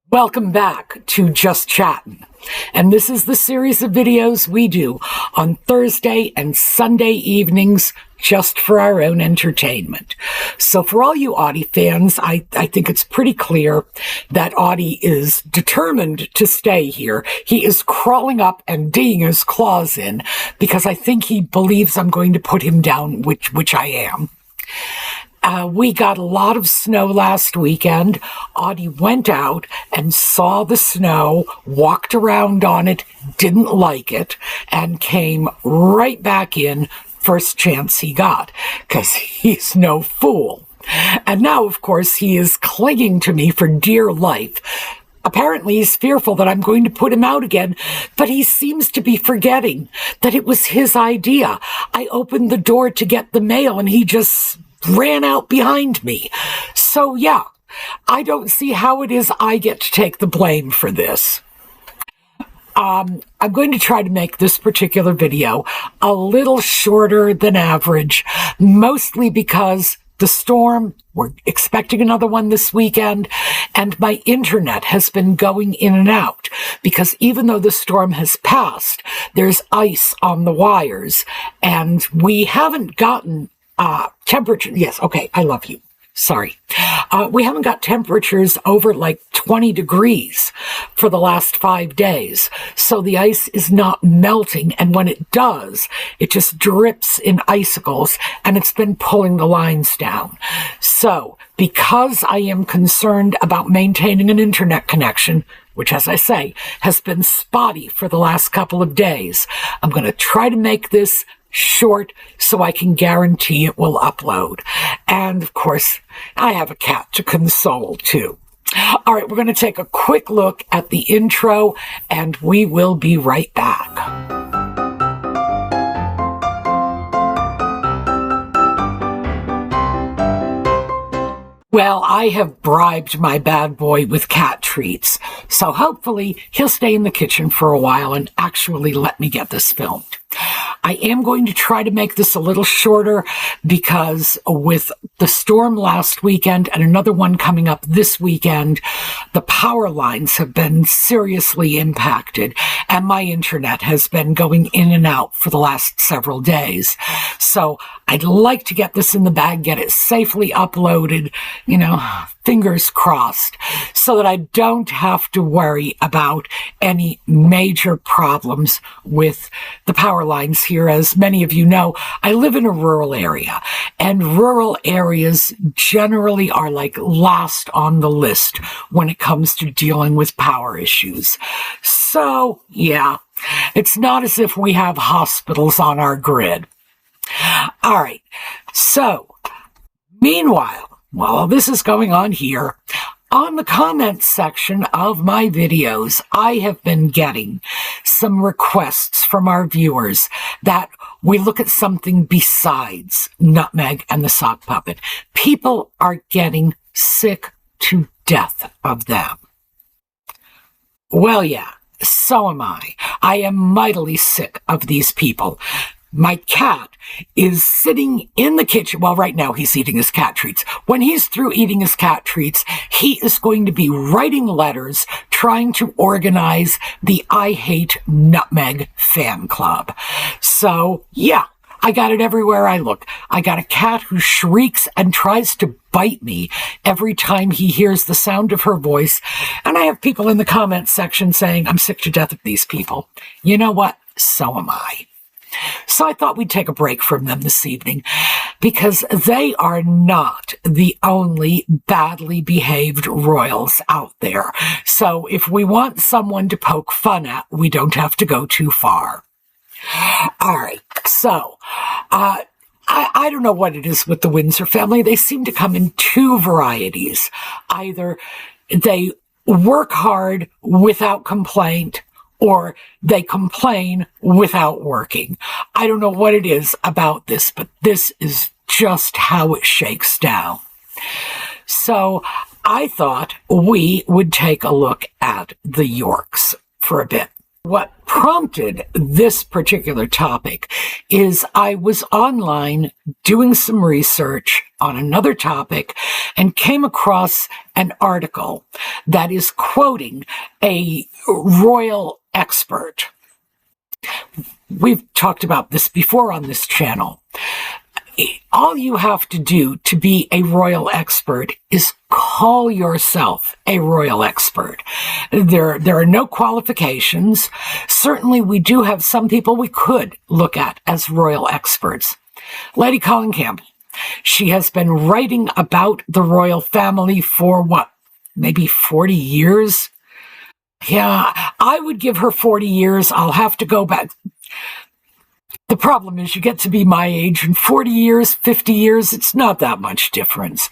Welcome back to Just Chattin', and this is the series of videos we do on Thursday and Sunday evenings just for our own entertainment. So for all you Audie fans, I think it's pretty clear that Audie is determined to stay here. He is crawling up and digging his claws in because I think he believes I'm going to put him down, which I am. We got a lot of snow last weekend. Audie went out and saw the snow, walked around on it, didn't like it, and came right back in first chance he got, because he's no fool. And now, of course, he is clinging to me for dear life. Apparently, he's fearful that I'm going to put him out again, but he seems to be forgetting that it was his idea. I opened the door to get the mail, and he just ran out behind me. So yeah, I don't see how it is I get to take the blame for this. I'm going to try to make this particular video a little shorter than average, mostly because the storm, we're expecting another one this weekend, and my internet has been going in and out because even though the storm has passed, there's ice on the wires, and we haven't gotten temperature. Yes. Okay. I love you. Sorry. We haven't got temperatures over like 20 degrees for the last 5 days. So the ice is not melting. And when it does, it just drips in icicles, and it's been pulling the lines down. So because I am concerned about maintaining an internet connection, which, as I say, has been spotty for the last couple of days, I'm going to try to make this short so I can guarantee it will upload. And of course, I have a cat to console too. All right, we're going to take a quick look at the intro, and we will be right back. Well, I have bribed my bad boy with cat treats, so hopefully he'll stay in the kitchen for a while and actually let me get this filmed. I am going to try to make this a little shorter because with the storm last weekend and another one coming up this weekend, the power lines have been seriously impacted, and my internet has been going in and out for the last several days. So I'd like to get this in the bag, get it safely uploaded, fingers crossed, so that I don't have to worry about any major problems with the power lines here. As many of you know, I live in a rural area, and rural areas generally are like last on the list when it comes to dealing with power issues. So, yeah, it's not as if we have hospitals on our grid. All right, so meanwhile, while this is going on here, on the comments section of my videos, I have been getting some requests from our viewers that we look at something besides Nutmeg and the sock puppet. People are getting sick to death of them. Well, yeah, so am I. I am mightily sick of these people. My cat is sitting in the kitchen. Well, right now he's eating his cat treats. When he's through eating his cat treats, he is going to be writing letters trying to organize the I Hate Nutmeg fan club. So, yeah, I got it everywhere I look. I got a cat who shrieks and tries to bite me every time he hears the sound of her voice. And I have people in the comments section saying, I'm sick to death of these people. You know what? So am I. So I thought we'd take a break from them this evening because they are not the only badly behaved royals out there. So if we want someone to poke fun at, we don't have to go too far. All right, so I don't know what it is with the Windsor family. They seem to come in two varieties. Either they work hard without complaint, or they complain without working. I don't know what it is about this, but this is just how it shakes down. So I thought we would take a look at the Yorks for a bit. What prompted this particular topic is I was online doing some research on another topic and came across an article that is quoting a royal expert. We've talked about this before on this channel. All you have to do to be a royal expert is call yourself a royal expert. There are no qualifications. Certainly, we do have some people we could look at as royal experts. Lady Colin Campbell, she has been writing about the royal family for what, maybe 40 years? Yeah, I would give her 40 years. I'll have to go back. The problem is you get to be my age, and 40 years, 50 years, it's not that much difference.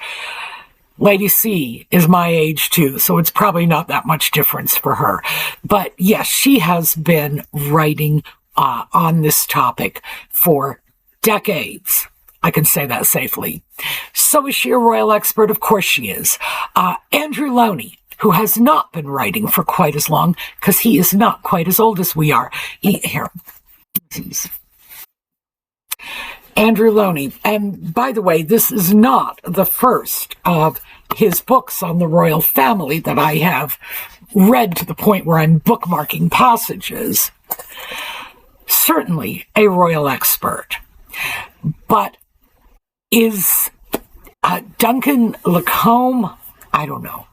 Lady C is my age too, so it's probably not that much difference for her. But yes, she has been writing on this topic for decades. I can say that safely. So is she a royal expert? Of course she is. Andrew Loney, who has not been writing for quite as long, because he is not quite as old as we are. Here. Andrew Loney. And by the way, this is not the first of his books on the royal family that I have read to the point where I'm bookmarking passages. Certainly a royal expert. But is Duncan Lacombe? I don't know.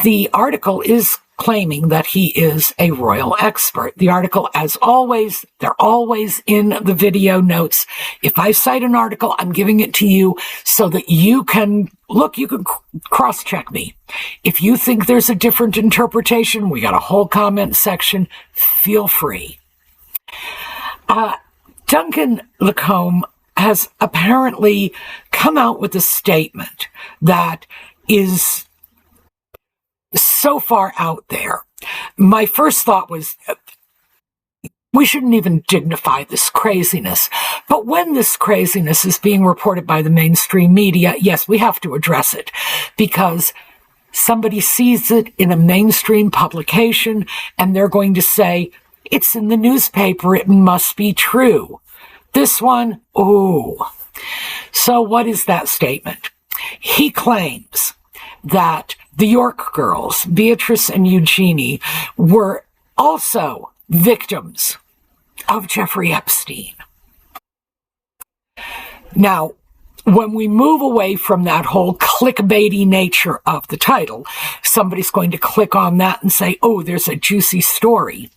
The article is claiming that he is a royal expert. The article, as always, they're always in the video notes. If I cite an article, I'm giving it to you so that you can look, you can cross-check me. If you think there's a different interpretation, we got a whole comment section, feel free. Duncan Lacombe has apparently come out with a statement that is so far out there. My first thought was, we shouldn't even dignify this craziness. But when this craziness is being reported by the mainstream media, yes, we have to address it, because somebody sees it in a mainstream publication and they're going to say, it's in the newspaper, it must be true. This one, ooh. So what is that statement? He claims that the York girls, Beatrice and Eugenie, were also victims of Jeffrey Epstein. Now, when we move away from that whole clickbaity nature of the title, somebody's going to click on that and say, oh, there's a juicy story.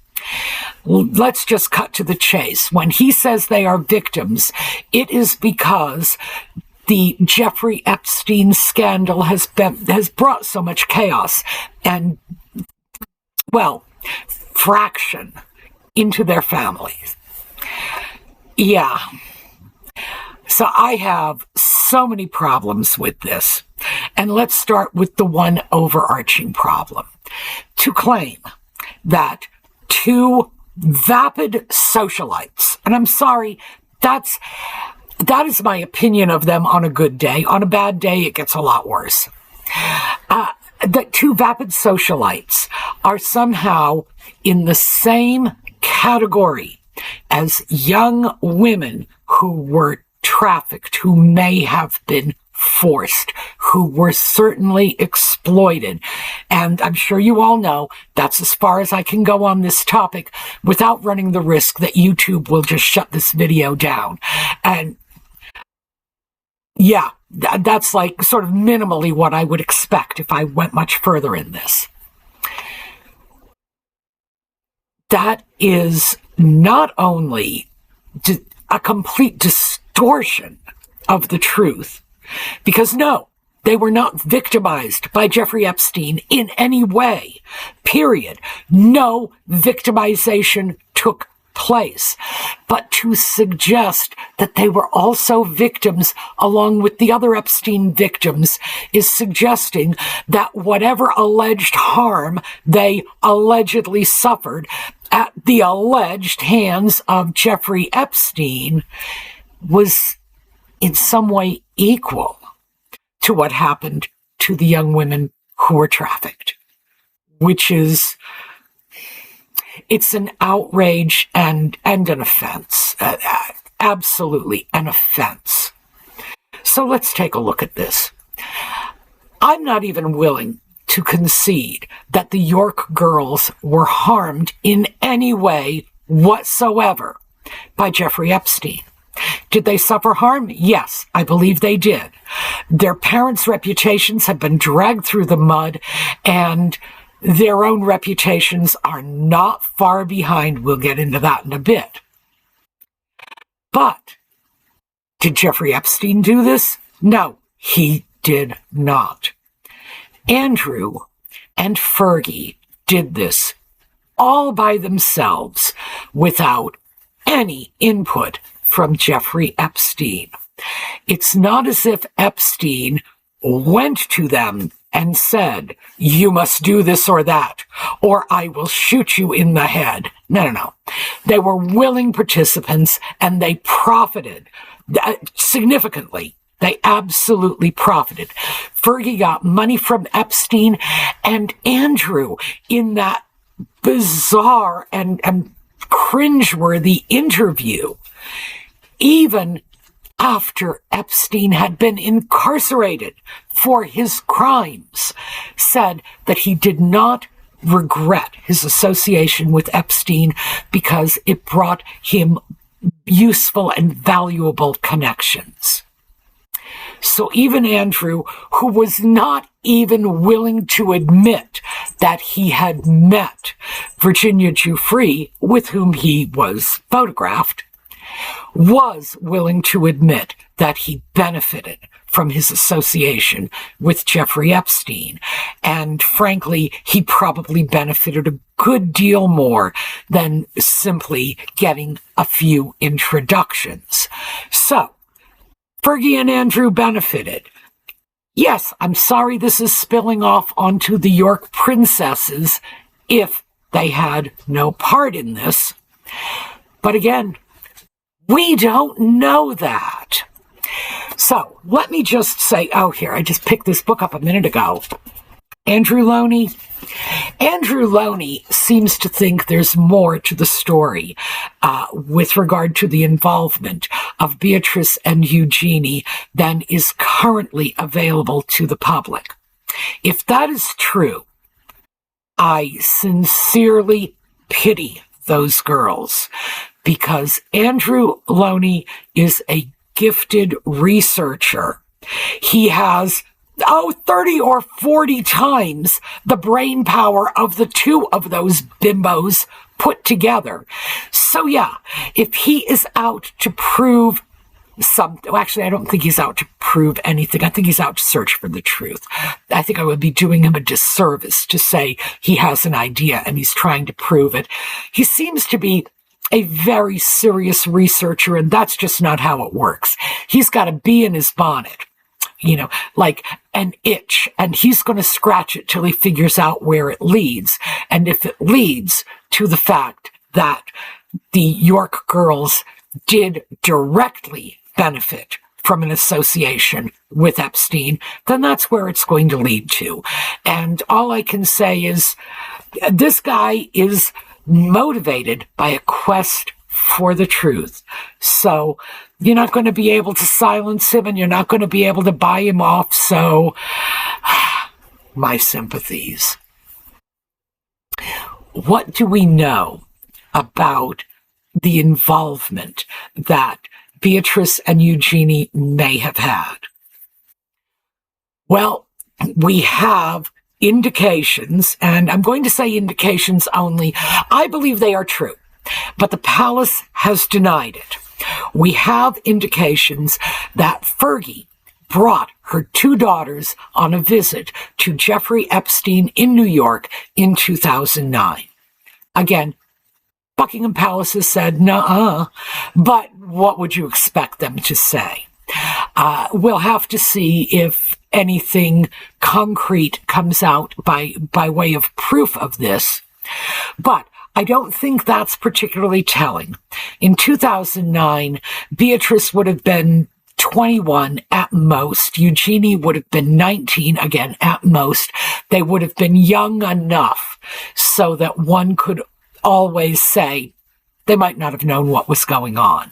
Let's just cut to the chase. When he says they are victims, it is because the Jeffrey Epstein scandal has brought so much chaos and, well, fraction into their families. Yeah. So I have so many problems with this. And let's start with the one overarching problem. To claim that two vapid socialites, and I'm sorry, that is my opinion of them on a good day. On a bad day, it gets a lot worse. That two vapid socialites are somehow in the same category as young women who were trafficked, who may have been forced, who were certainly exploited. And I'm sure you all know that's as far as I can go on this topic without running the risk that YouTube will just shut this video down. And yeah, that's like sort of minimally what I would expect if I went much further in this. That is not only a complete distortion of the truth, because no, they were not victimized by Jeffrey Epstein in any way, period. No victimization took place. But to suggest that they were also victims along with the other Epstein victims is suggesting that whatever alleged harm they allegedly suffered at the alleged hands of Jeffrey Epstein was in some way equal to what happened to the young women who were trafficked, which is, It's an outrage and an offense. Absolutely an offense. So let's take a look at this. I'm not even willing to concede that the York girls were harmed in any way whatsoever by Jeffrey Epstein. Did they suffer harm? Yes, I believe they did. Their parents' reputations have been dragged through the mud, and their own reputations are not far behind. We'll get into that in a bit. But did Jeffrey Epstein do this? No, he did not. Andrew and Fergie did this all by themselves without any input from Jeffrey Epstein. It's not as if Epstein went to them and said, you must do this or that, or I will shoot you in the head. No. They were willing participants, and they profited significantly. They absolutely profited. Fergie got money from Epstein, and Andrew, in that bizarre and cringeworthy interview, even after Epstein had been incarcerated for his crimes, said that he did not regret his association with Epstein because it brought him useful and valuable connections. So even Andrew, who was not even willing to admit that he had met Virginia Giuffre, with whom he was photographed, was willing to admit that he benefited from his association with Jeffrey Epstein. And frankly, he probably benefited a good deal more than simply getting a few introductions. So, Fergie and Andrew benefited. Yes, I'm sorry this is spilling off onto the York princesses if they had no part in this. But again, we don't know that. So let me just say, here, I just picked this book up a minute ago. Andrew Loney. Andrew Loney seems to think there's more to the story with regard to the involvement of Beatrice and Eugenie than is currently available to the public. If that is true, I sincerely pity those girls, because Andrew Loney is a gifted researcher. He has 30 or 40 times the brain power of the two of those bimbos put together. So yeah, if he is out to prove something, well, actually, I don't think he's out to prove anything. I think he's out to search for the truth. I think I would be doing him a disservice to say he has an idea and he's trying to prove it. He seems to be a very serious researcher, and that's just not how it works. He's got a bee in his bonnet, like an itch, and he's going to scratch it till he figures out where it leads. And if it leads to the fact that the York girls did directly benefit from an association with Epstein, then that's where it's going to lead to. And all I can say is this guy is motivated by a quest for the truth. So you're not going to be able to silence him, and you're not going to be able to buy him off. So my sympathies. What do we know about the involvement that Beatrice and Eugenie may have had? Well, we have indications, and I'm going to say indications only. I believe they are true, but the palace has denied it. We have indications that Fergie brought her two daughters on a visit to Jeffrey Epstein in New York in 2009. Again, Buckingham Palace has said, nuh-uh, but what would you expect them to say? We'll have to see if anything concrete comes out by way of proof of this. But I don't think that's particularly telling. In 2009, Beatrice would have been 21 at most. Eugenie would have been 19, again, at most. They would have been young enough so that one could always say they might not have known what was going on.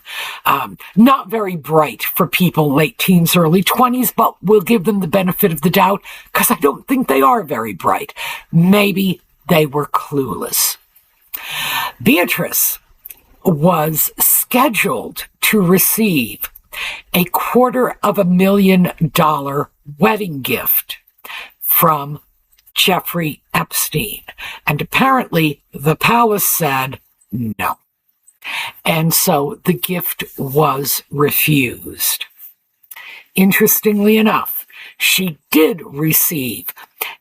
Not very bright for people late teens, early 20s, but we'll give them the benefit of the doubt because I don't think they are very bright. Maybe they were clueless. Beatrice was scheduled to receive a $250,000 wedding gift from Jeffrey Epstein. And apparently the palace said no. And so the gift was refused. Interestingly enough, she did receive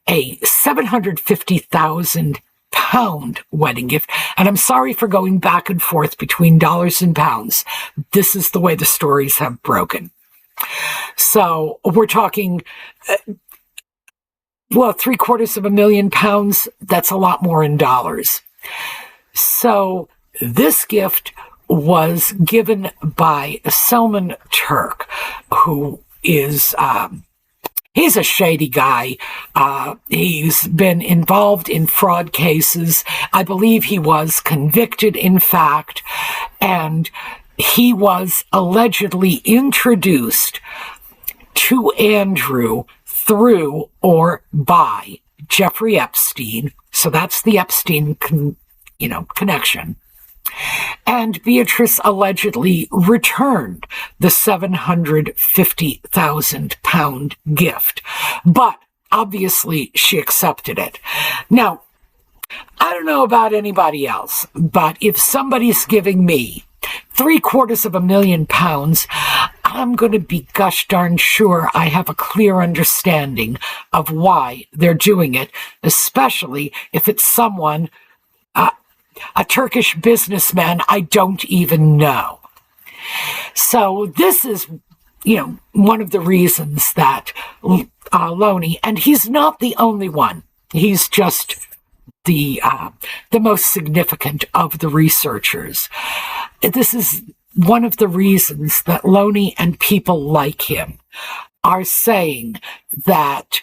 a £750,000 wedding gift. And I'm sorry for going back and forth between dollars and pounds. This is the way the stories have broken. So we're talking, £750,000. That's a lot more in dollars. So this gift was given by Selman Turk, who is, he's a shady guy. He's been involved in fraud cases. I believe he was convicted, in fact, and he was allegedly introduced to Andrew through or by Jeffrey Epstein. So that's the Epstein connection. And Beatrice allegedly returned the £750,000 gift. But obviously she accepted it. Now, I don't know about anybody else, but if somebody's giving me £750,000, I'm going to be gosh darn sure I have a clear understanding of why they're doing it, especially if it's someone, a Turkish businessman I don't even know. So this is, one of the reasons that Loney, and he's not the only one, he's just the most significant of the researchers. This is one of the reasons that Loney and people like him are saying that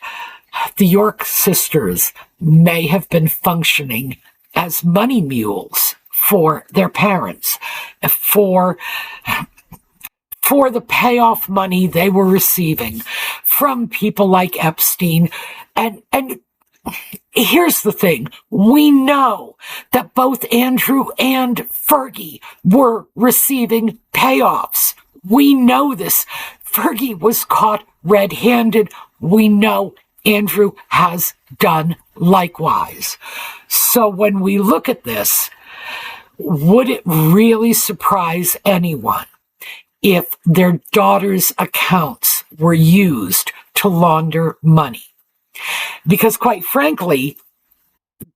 the York sisters may have been functioning as money mules for their parents, for the payoff money they were receiving from people like Epstein. And here's the thing. We know that both Andrew and Fergie were receiving payoffs. We know this. Fergie was caught red-handed. We know Andrew has done likewise. So when we look at this, would it really surprise anyone if their daughters' accounts were used to launder money? Because quite frankly,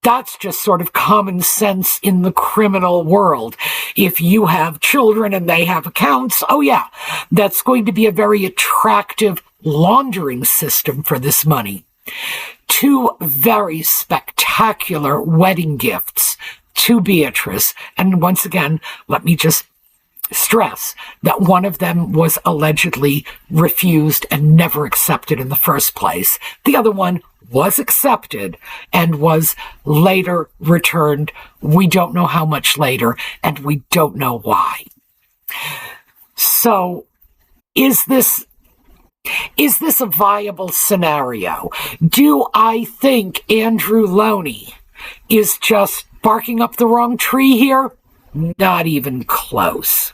that's just sort of common sense in the criminal world. If you have children and they have accounts, oh yeah, that's going to be a very attractive laundering system for this money. 2 very spectacular wedding gifts to Beatrice. And once again, let me just stress that one of them was allegedly refused and never accepted in the first place. The other one was accepted and was later returned. We don't know how much later, and we don't know why. So, is this a viable scenario? Do I think Andrew Loney is just barking up the wrong tree here? Not even close.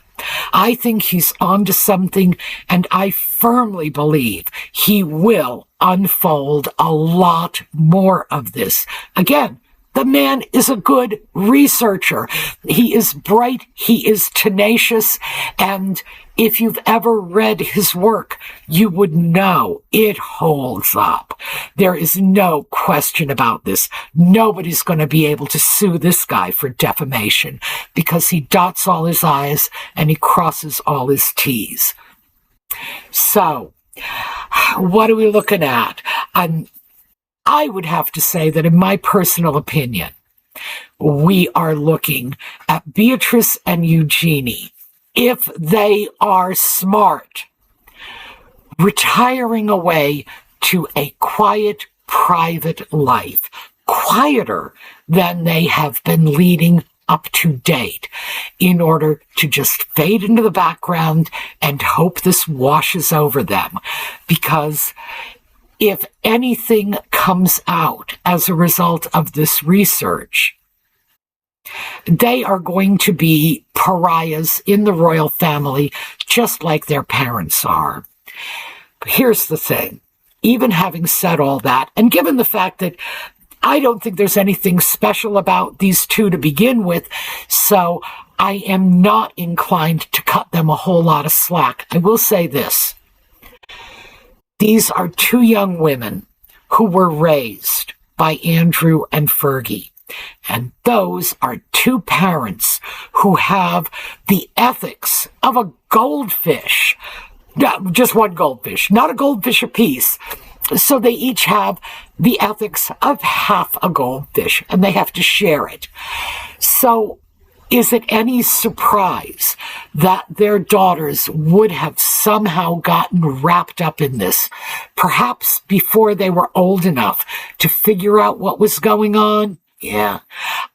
I think he's onto something, and I firmly believe he will unfold a lot more of this. Again, the man is a good researcher. He is bright, he is tenacious, and if you've ever read his work, you would know it holds up. There is no question about this. Nobody's going to be able to sue this guy for defamation because he dots all his I's and he crosses all his T's. So, what are we looking at? I would have to say that in my personal opinion, we are looking at Beatrice and Eugenie, if they are smart, retiring away to a quiet, private life, quieter than they have been leading up to date in order to just fade into the background and hope this washes over them. Because if anything comes out as a result of this research, they are going to be pariahs in the royal family, just like their parents are. But here's the thing. Even having said all that, and given the fact that I don't think there's anything special about these two to begin with, so I am not inclined to cut them a whole lot of slack. I will say this. These are two young women who were raised by Andrew and Fergie. And those are two parents who have the ethics of a goldfish. Just one goldfish, not a goldfish apiece. So they each have the ethics of half a goldfish, and they have to share it. So is it any surprise that their daughters would have somehow gotten wrapped up in this, perhaps before they were old enough to figure out what was going on? Yeah,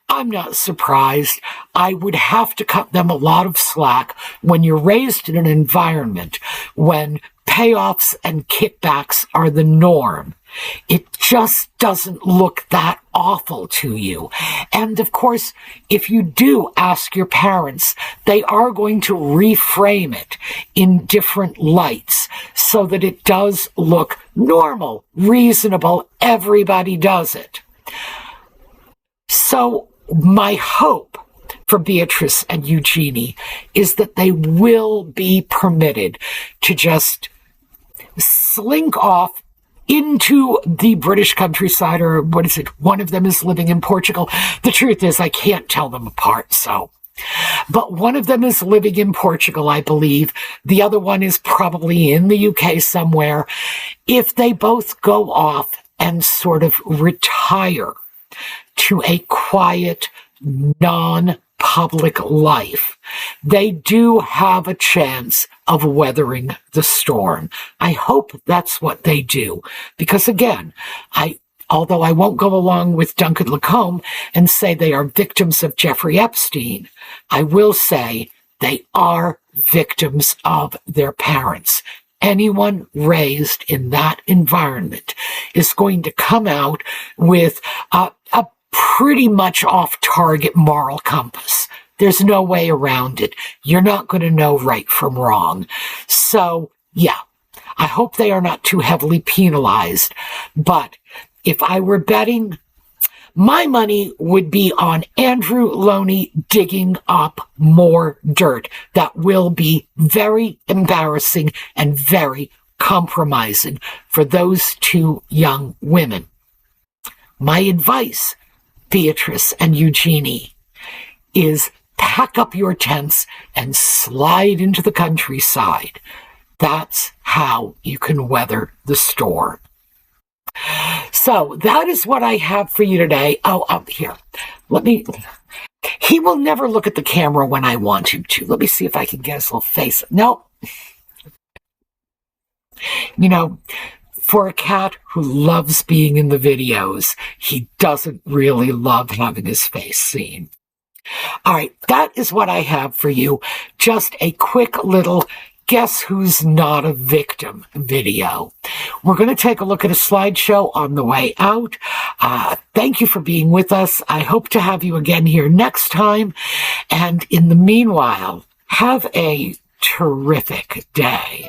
I'm not surprised. I would have to cut them a lot of slack when you're raised in an environment when payoffs and kickbacks are the norm. It just doesn't look that awful to you. And of course, if you do ask your parents, they are going to reframe it in different lights so that it does look normal, reasonable. Everybody does it. So my hope for Beatrice and Eugenie is that they will be permitted to just slink off into the British countryside, or what is it? One of them is living in Portugal. The truth is, I can't tell them apart, so. But one of them is living in Portugal, I believe. The other one is probably in the UK somewhere. If they both go off and sort of retire to a quiet, non-public life, they do have a chance of weathering the storm. I hope that's what they do. Because again, although I won't go along with Duncan Lacombe and say they are victims of Jeffrey Epstein, I will say they are victims of their parents. Anyone raised in that environment is going to come out with a pretty much off-target moral compass. There's no way around it. You're not going to know right from wrong. So, yeah, I hope they are not too heavily penalized. But if I were betting, my money would be on Andrew Loney digging up more dirt. That will be very embarrassing and very compromising for those two young women. My advice, Beatrice and Eugenie, is pack up your tents and slide into the countryside. That's how you can weather the storm. So that is what I have for you today. Here. He will never look at the camera when I want him to. Let me see if I can get his little face. No. You know, for a cat who loves being in the videos, he doesn't really love having his face seen. All right, that is what I have for you. Just a quick little Guess Who's Not a Victim video. We're going to take a look at a slideshow on the way out. Thank you for being with us. I hope to have you again here next time. And in the meanwhile, have a terrific day.